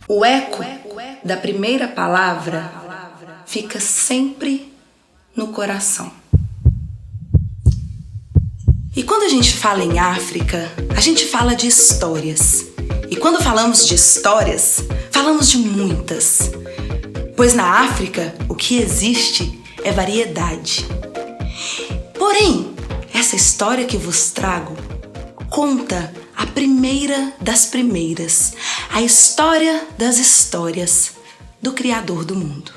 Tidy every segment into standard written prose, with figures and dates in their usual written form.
O eco da primeira palavra fica sempre no coração. E quando a gente fala em África, a gente fala de histórias. E quando falamos de histórias, falamos de muitas. Pois na África, o que existe é variedade. Porém, essa história que vos trago conta a primeira das primeiras, a história das histórias do Criador do mundo.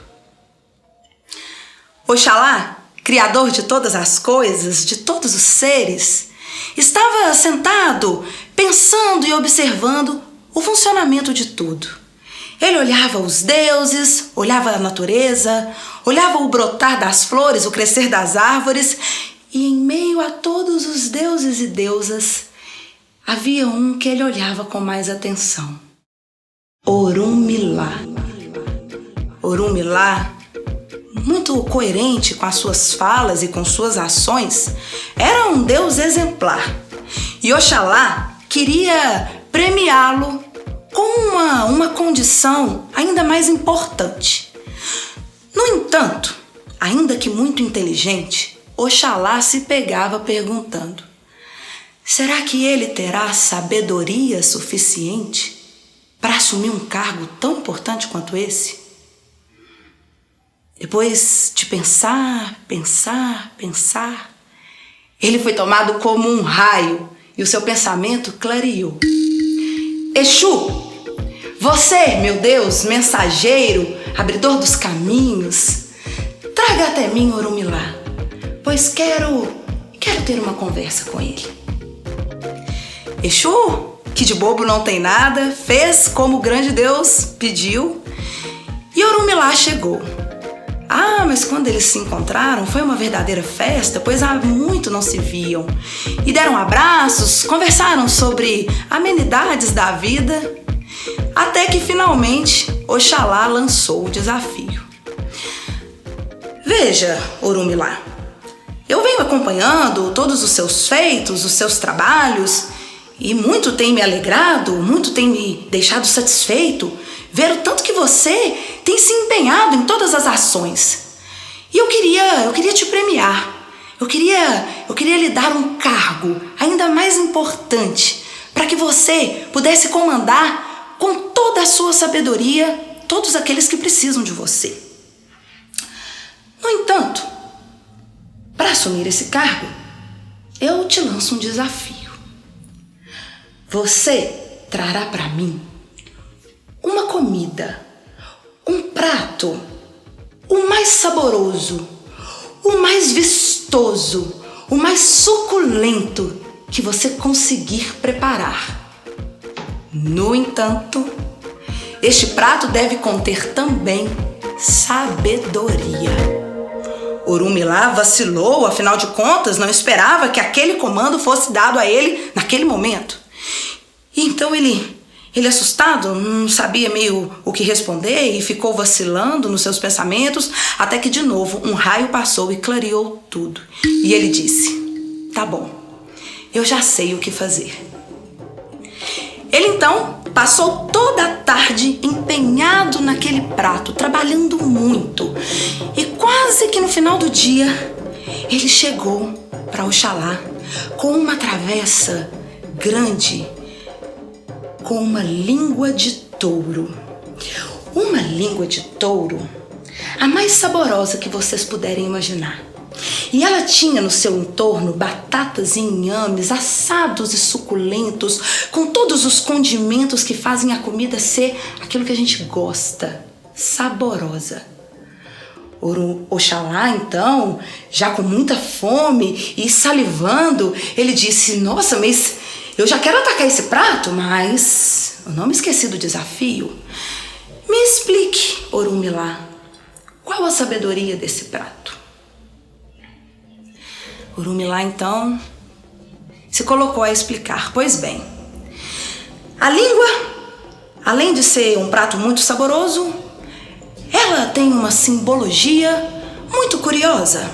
Oxalá, Criador de todas as coisas, de todos os seres, estava sentado, pensando e observando o funcionamento de tudo. Ele olhava os deuses, olhava a natureza, olhava o brotar das flores, o crescer das árvores, e em meio a todos os deuses e deusas, havia um que ele olhava com mais atenção. Orunmila. Orunmila, muito coerente com as suas falas e com suas ações, era um deus exemplar. E Oxalá queria premiá-lo com uma condição ainda mais importante. No entanto, ainda que muito inteligente, Oxalá se pegava perguntando: será que ele terá sabedoria suficiente para assumir um cargo tão importante quanto esse? Depois de pensar, ele foi tomado como um raio e o seu pensamento clareou. Exu, você, meu Deus, mensageiro, abridor dos caminhos, traga até mim Orunmila, pois quero ter uma conversa com ele. Exu, que de bobo não tem nada, fez como o grande Deus pediu e Orunmila chegou. Ah, mas quando eles se encontraram foi uma verdadeira festa, pois há muito não se viam. E deram abraços, conversaram sobre amenidades da vida, até que finalmente Oxalá lançou o desafio. Veja, Orunmila, eu venho acompanhando todos os seus feitos, os seus trabalhos, e muito tem me alegrado, muito tem me deixado satisfeito ver o tanto que você tem se empenhado em todas as ações. E eu queria te premiar. Eu queria lhe dar um cargo ainda mais importante para que você pudesse comandar com toda a sua sabedoria todos aqueles que precisam de você. No entanto, para assumir esse cargo, eu te lanço um desafio. Você trará para mim uma comida, um prato, o mais saboroso, o mais vistoso, o mais suculento que você conseguir preparar. No entanto, este prato deve conter também sabedoria. Orunmila vacilou, afinal de contas, não esperava que aquele comando fosse dado a ele naquele momento. E então ele assustado, não sabia meio o que responder e ficou vacilando nos seus pensamentos, até que de novo um raio passou e clareou tudo. E ele disse: tá bom, eu já sei o que fazer. Ele então passou toda a tarde empenhado naquele prato, trabalhando muito. E quase que no final do dia, ele chegou para Oxalá com uma travessa grande, com uma língua de touro. Uma língua de touro, a mais saborosa que vocês puderem imaginar. E ela tinha no seu entorno batatas e inhames assados e suculentos, com todos os condimentos que fazem a comida ser aquilo que a gente gosta, saborosa. Oxalá, então, já com muita fome e salivando, ele disse: nossa, mas eu já quero atacar esse prato, mas eu não me esqueci do desafio. Me explique, Orunmila, qual a sabedoria desse prato? Orunmila, então, se colocou a explicar. Pois bem, a língua, além de ser um prato muito saboroso, ela tem uma simbologia muito curiosa.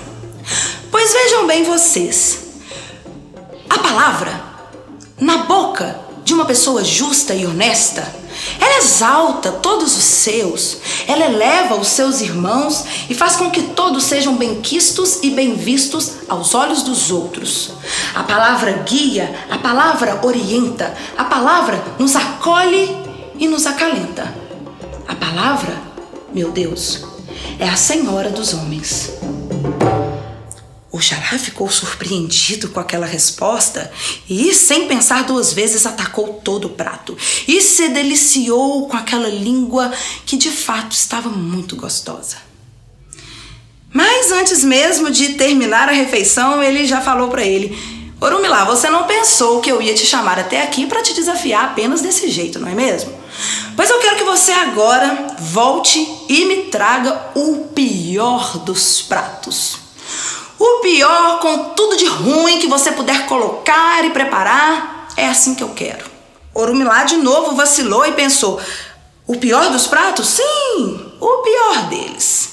Pois vejam bem vocês, a palavra, na boca de uma pessoa justa e honesta, Ela exalta todos os seus, ela eleva os seus irmãos e faz com que todos sejam benquistos e bem vistos aos olhos dos outros. A palavra guia, a palavra orienta, a palavra nos acolhe e nos acalenta. A palavra, meu Deus, é a Senhora dos homens. Oxalá ficou surpreendido com aquela resposta e, sem pensar duas vezes, atacou todo o prato e se deliciou com aquela língua que de fato estava muito gostosa. Mas antes mesmo de terminar a refeição, ele já falou para ele: Orumilá, você não pensou que eu ia te chamar até aqui para te desafiar apenas desse jeito, não é mesmo? Pois eu quero que você agora volte e me traga o pior dos pratos. O pior, com tudo de ruim que você puder colocar e preparar, é assim que eu quero. Orumilá de novo vacilou e pensou: o pior dos pratos? Sim, o pior deles.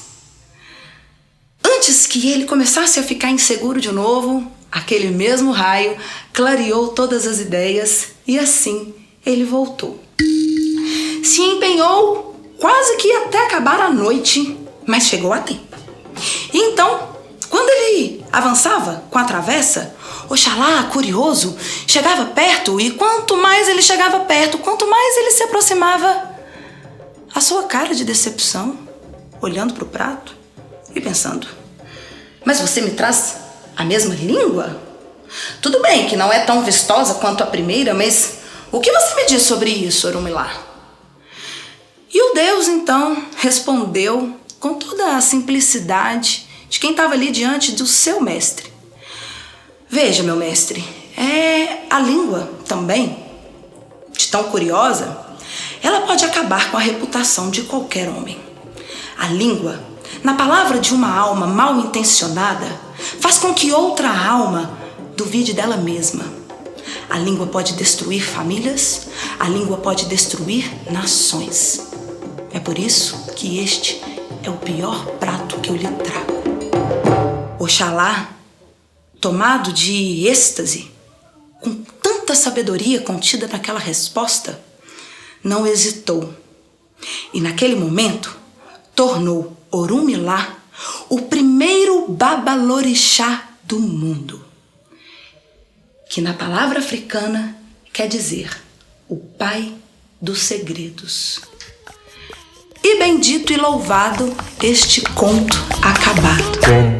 Antes que ele começasse a ficar inseguro de novo, aquele mesmo raio clareou todas as ideias e assim ele voltou. Se empenhou quase que até acabar a noite, mas chegou a tempo. Então, quando ele avançava com a travessa, Oxalá, curioso, chegava perto e quanto mais ele chegava perto, quanto mais ele se aproximava, a sua cara de decepção, olhando para o prato e pensando: mas você me traz a mesma língua? Tudo bem que não é tão vistosa quanto a primeira, mas o que você me diz sobre isso, Orumilá? E o Deus, então, respondeu com toda a simplicidade de quem estava ali diante do seu mestre: veja, meu mestre, a língua também, de tão curiosa, ela pode acabar com a reputação de qualquer homem. A língua, na palavra de uma alma mal intencionada, faz com que outra alma duvide dela mesma. A língua pode destruir famílias, a língua pode destruir nações. É por isso que este é o pior prato que eu lhe trago. Oxalá, tomado de êxtase, com tanta sabedoria contida naquela resposta, não hesitou. E naquele momento, tornou Orumilá o primeiro babalorixá do mundo, que na palavra africana quer dizer o pai dos segredos. E bendito e louvado este conto acabado.